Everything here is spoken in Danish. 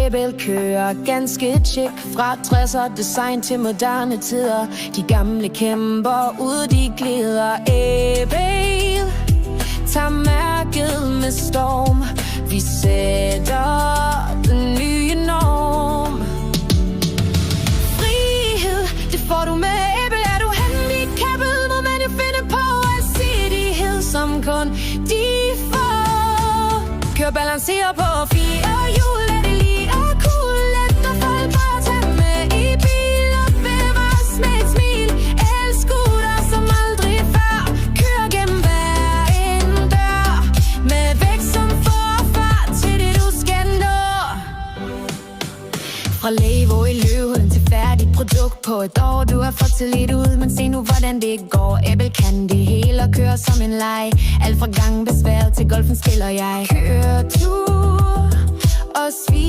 Ebel kører ganske tjek. Fra 60'er design til moderne tider. De gamle kæmper ud, de glider. Ebel tager mærket med storm. Vi sætter den nye norm. Frihed, det får du med Ebel. Er du handicappet, må man jo finde på alsidighed, som kun de får. Kør balancerer på 4 hjul, er det lige og cool. Let og foldbar, tag med i bil og bevares med et smil. El-scooter som aldrig før. Kør gennem hver en dør. Med vægt som forfart til det du skal nå. Fra Levo i Løven til færdigt produkt på et år. Du har fået til lidt ud, men se nu hvordan det går. Ebel kan det hele og kører som en leg. Alt fra gangbesvær til golfen spiller jeg. Køretur og svig.